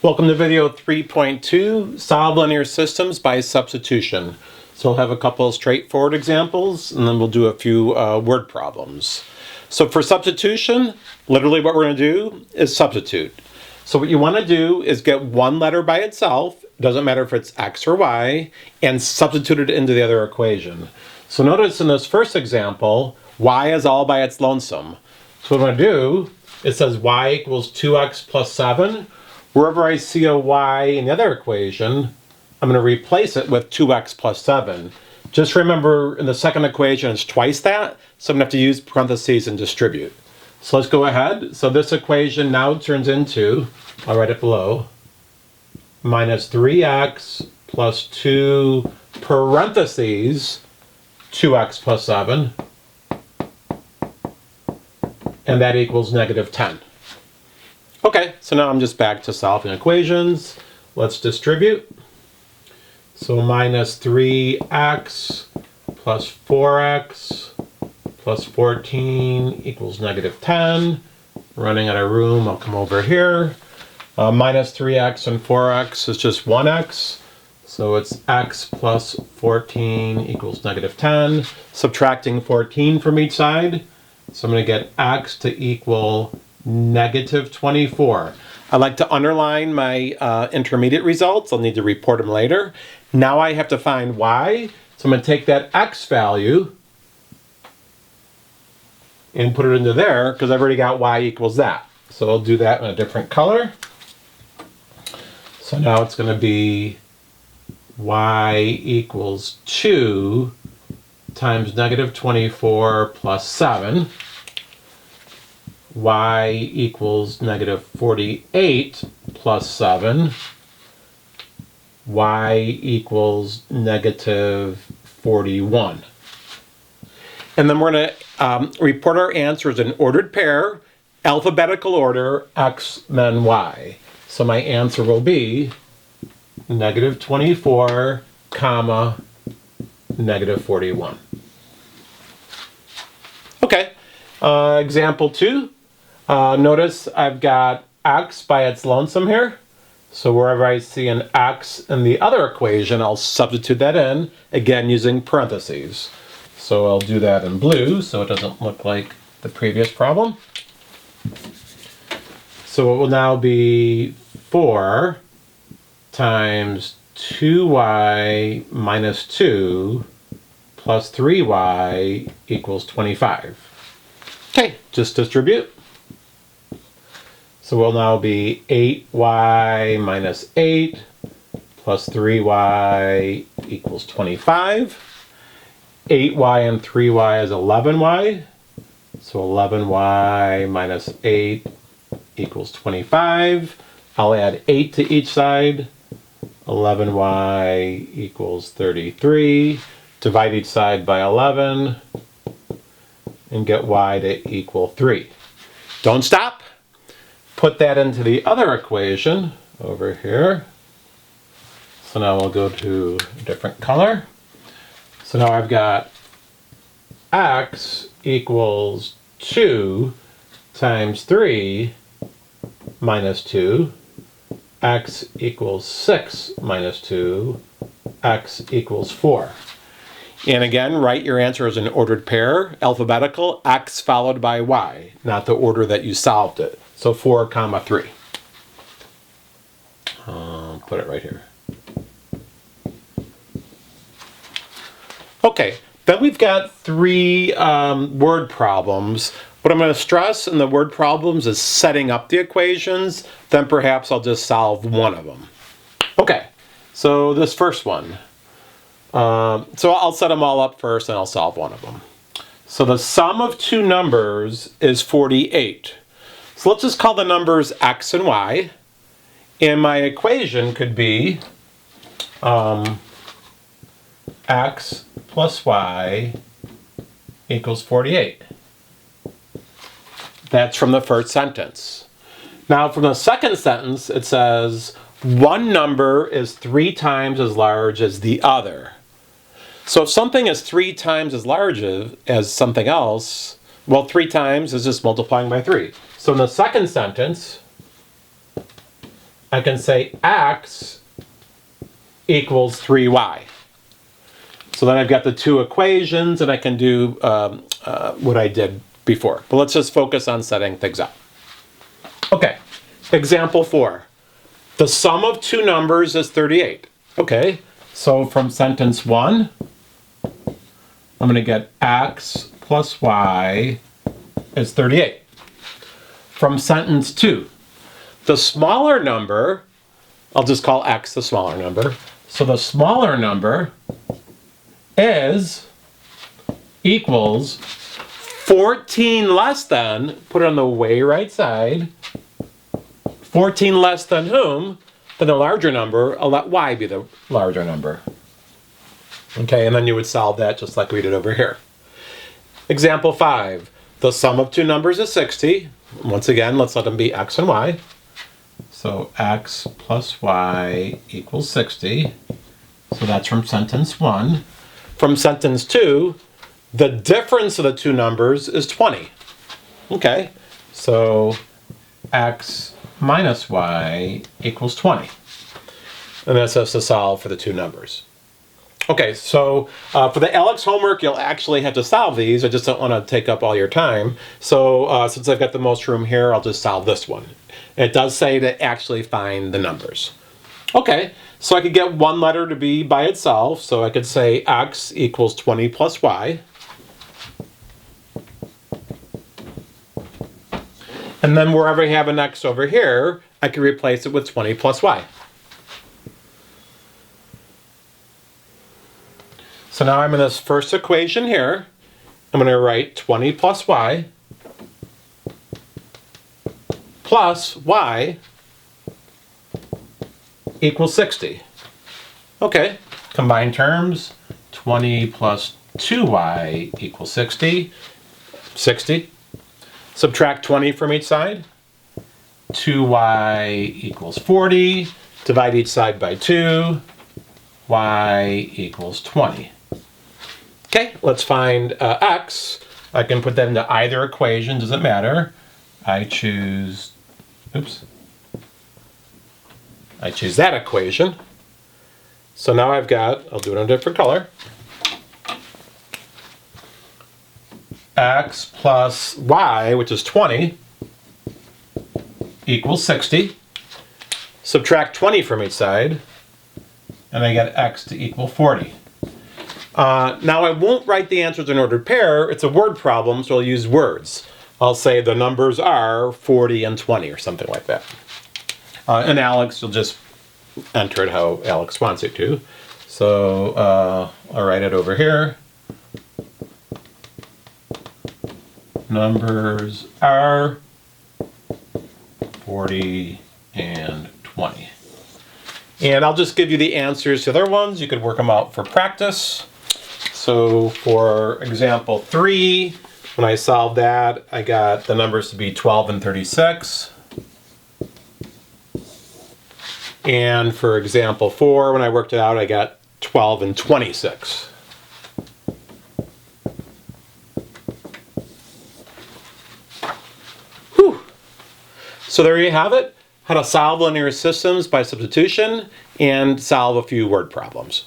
Welcome to video 3.2, Solve Linear Systems by Substitution. So we'll have a couple of straightforward examples, and then we'll do a few word problems. So for substitution, literally what we're going to do is substitute. So what you want to do is get one letter by itself, doesn't matter if it's x or y, and substitute it into the other equation. So notice in this first example, y is all by its lonesome. So what I'm going to do, it says y equals 2x plus 7. Wherever I see a y in the other equation, I'm going to replace it with 2x plus 7. Just remember, in the second equation, it's twice that, so I'm going to have to use parentheses and distribute. So let's go ahead. So this equation now turns into, I'll write it below, minus 3x plus 2 parentheses 2x plus 7, and that equals negative 10. Okay, so now I'm just back to solving equations. Let's distribute. So minus 3x plus 4x plus 14 equals negative 10. Running out of room, I'll come over here. Minus 3x and 4x is just 1x. So it's x plus 14 equals negative 10. Subtracting 14 from each side. So I'm going to get x to equal negative 24. I like to underline my intermediate results. I'll need to report them later. Now I have to find y. So I'm going to take that x value and put it into there because I've already got y equals that. So I'll do that in a different color. So now it's going to be y equals 2 times negative 24 plus 7. Y equals negative 48 plus 7. Y equals negative 41. And then we're going to report our answers in ordered pair, alphabetical order, x, then y. So my answer will be negative 24, comma, negative 41. Okay, example 2. Notice I've got x by its lonesome here. So wherever I see an x in the other equation, I'll substitute that in, again using parentheses. So I'll do that in blue so it doesn't look like the previous problem. So it will now be 4 times 2y minus 2 plus 3y equals 25. Okay, just distribute. So we'll now be 8y minus 8 plus 3y equals 25. 8y and 3y is 11y. So 11y minus 8 equals 25. I'll add 8 to each side. 11y equals 33. Divide each side by 11 and get y to equal 3. Don't stop. Put that into the other equation over here. So now we'll go to a different color. So now I've got x equals 2 times 3 minus 2. X equals 6 minus 2. X equals 4. And again, write your answer as an ordered pair, alphabetical, x followed by y, not the order that you solved it. So 4, comma 3. Put it right here. Okay, then we've got 3 word problems. What I'm going to stress in the word problems is setting up the equations, then perhaps I'll just solve one of them. Okay, so this first one. So I'll set them all up first and I'll solve one of them. So the sum of two numbers is 48. So let's just call the numbers x and y. And my equation could be x plus y equals 48. That's from the first sentence. Now from the second sentence, it says one number is 3 times as large as the other. So if something is 3 times as large as something else, well, 3 times is just multiplying by 3. So in the second sentence, I can say x equals 3y. So then I've got the two equations, and I can do what I did before. But let's just focus on setting things up. Okay, example 4. The sum of two numbers is 38. Okay, so from sentence 1, I'm going to get x plus y is 38. From sentence 2, the smaller number, I'll just call x the smaller number. So the smaller number is equals 14 less than, put it on the way right side, 14 less than whom? Than the larger number. I'll let y be the larger number. Okay, and then you would solve that just like we did over here. Example 5. The sum of two numbers is 60. Once again, let's let them be x and y. So x plus y equals 60. So that's from sentence 1. From sentence 2, the difference of the two numbers is 20. Okay, so x minus y equals 20. And that's us to solve for the two numbers. Okay, so for the Alex homework, you'll actually have to solve these. I just don't want to take up all your time. So since I've got the most room here, I'll just solve this one. It does say to actually find the numbers. Okay, so I could get one letter to be by itself. So I could say x equals 20 plus y. And then wherever I have an x over here, I can replace it with 20 plus y. So now I'm in this first equation here. I'm going to write 20 plus y plus y equals 60. Okay, combine terms. 20 plus 2y equals 60. 60. Subtract 20 from each side. 2y equals 40. Divide each side by 2. Y equals 20. Okay, let's find x. I can put that into either equation, doesn't matter. I choose that equation. So now I've got, I'll do it in a different color. X plus y, which is 20, equals 60. Subtract 20 from each side, and I get x to equal 40. Now I won't write the answers in ordered pair. It's a word problem, so I'll use words. I'll say the numbers are 40 and 20 or something like that. And Alex, you'll just enter it how Alex wants it to. So I'll write it over here. Numbers are 40 and 20. And I'll just give you the answers to the other ones. You could work them out for practice. So for example 3, when I solved that, I got the numbers to be 12 and 36. And for example 4, when I worked it out, I got 12 and 26. Whew. So there you have it. How to solve linear systems by substitution and solve a few word problems.